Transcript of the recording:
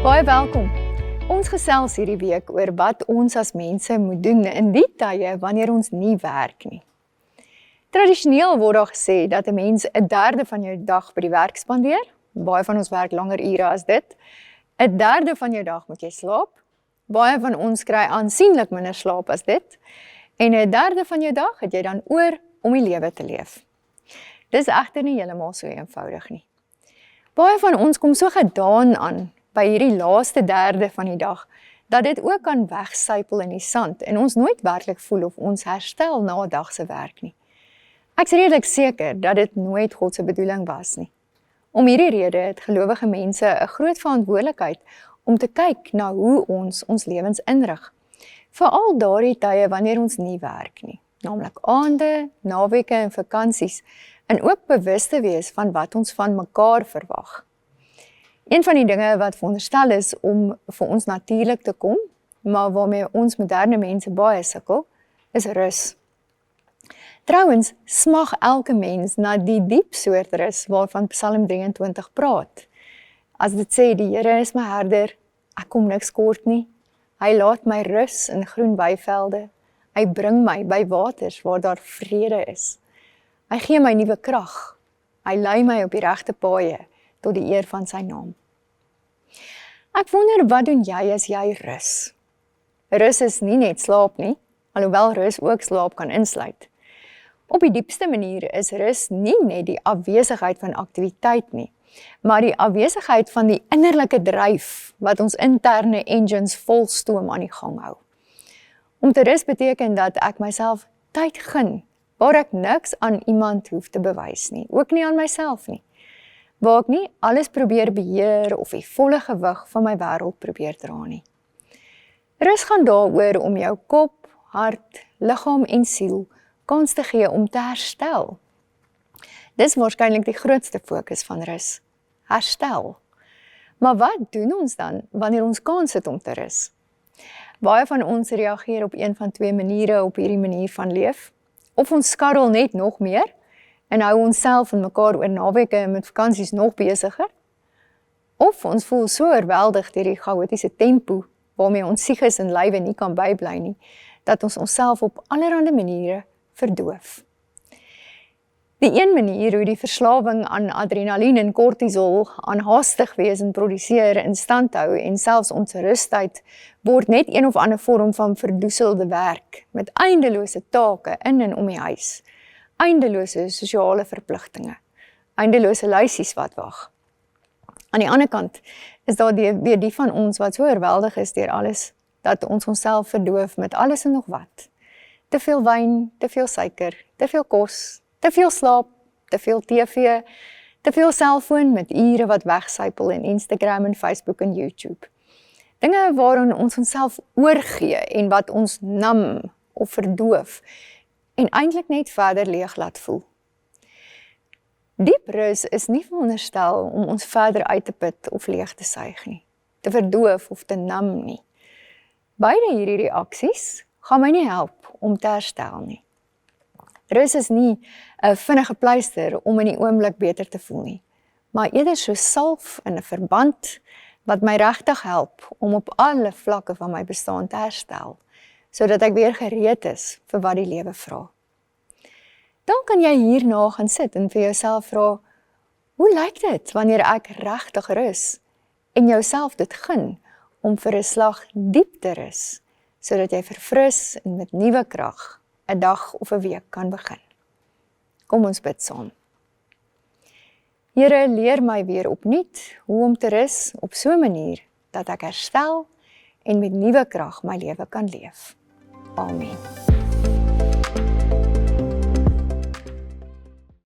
Baie welkom. Ons gesels hierdie week oor wat ons as mense moet doen in die tye wanneer ons nie werk nie. Tradisioneel word daar gesê dat 'n mens 1/3 van jou dag by die werk spandeer. Baie van ons werk langer ure as dit. 1/3 van jou dag moet jy slaap. Baie van ons kry aansienlik minder slaap as dit. En 1/3 van jou dag het jy dan oor om die lewe te leef. Dis egter nie heeltemal so eenvoudig nie. Baie van ons kom so gedaan aan by hierdie laaste derde van die dag, dat dit ook kan wegsypel in die sand en ons nooit werklik voel of ons herstel na 'n dag se werk nie. Ek's redelik seker dat dit nooit God se bedoeling was nie. Om hierdie rede het gelowige mense 'n groot verantwoordelikheid om te kyk na hoe ons lewens inrig. Veral daardie tye wanneer ons nie werk nie, naamlik aande, naweke en vakansies, en ook bewus te wees van wat ons van mekaar verwag. Een van die dinge wat veronderstel is om vir ons natuurlik te kom, maar waarmee ons moderne mense baie sukkel, is rus. Trouwens, smag elke mens na die diep soort rus waarvan Psalm 23 praat. As dit sê, die Here is my herder, ek kom niks kort nie. Hy laat my rus in groen weivelde. Hy bring my by waters waar daar vrede is. Hy gee my nuwe krag. Hy lei my op die regte paaie tot die eer van sy naam. Ek wonder, wat doen jy as jy rus? Rus is nie net slaap nie, alhoewel rus ook slaap kan insluit. Op die diepste manier is rus nie net die afwesigheid van aktiwiteit nie, maar die afwesigheid van die innerlike dryf wat ons interne engines vol stoom aan die gang hou. Om te rus beteken dat ek myself tyd gun, waar ek niks aan iemand hoef te bewys nie, ook nie aan myself nie. Waar ek nie alles probeer beheer of die volle gewig van my wêreld probeer dra nie. Rus gaan daaroor om jou kop, hart, liggaam en siel kans te gee om te herstel. Dis waarskynlik die grootste fokus van rus, herstel. Maar wat doen ons dan wanneer ons kans het om te rus? Baie van ons reageer op een van twee maniere op hierdie manier van leef. Of ons skarrel net nog meer, en hou onsself en mekaar oor naweke en met vakansies nog besigger. Of ons voel so oorweldig deur die chaotiese tempo, waarmee ons siges en lywe nie kan bybly nie, dat ons onsself op allerlei maniere verdoof. Die een manier hoe die verslawing aan adrenalien en kortisol aan haastig wees en produseer in stand hou en selfs ons rustyd word net een of ander vorm van verdoeselde werk met eindelose take in en om die huis. Eindelose sosiale verpligtinge, eindelose lysies wat wag. Aan die ander kant is daar weer die van ons wat so oorweldig is deur alles, dat ons onsself verdoof met alles en nog wat. Te veel wyn, te veel suiker, te veel kos, te veel slaap, te veel TV, te veel selfoon met ure wat wegsypel in Instagram en Facebook en YouTube. Dinge waarin ons onsself oorgee en wat ons nam of verdoof, en eintlik net verder leeg laat voel. Diep rus is nie veronderstel om ons verder uit te put of leeg te suig nie, te verdoof of te nam nie. Beide hierdie reaksies gaan my nie help om te herstel nie. Rus is nie 'n vinnige pleister om in die oomblik beter te voel nie, maar eerder so salf in 'n verband wat my regtig help om op alle vlakke van my bestaan te herstel, sodat ek weer gereed is vir wat die lewe vra. Dan kan jy hierna gaan sit en vir jouself vra, hoe lyk dit wanneer ek regtig rus en jouself dit gun om vir 'n slag diep te rus, sodat jy verfris en met nuwe krag 'n dag of 'n week kan begin. Kom ons bid saam. Here, leer my weer opnuut hoe om te rus op so 'n manier dat ek herstel en met nuwe krag my lewe kan leef. Amen.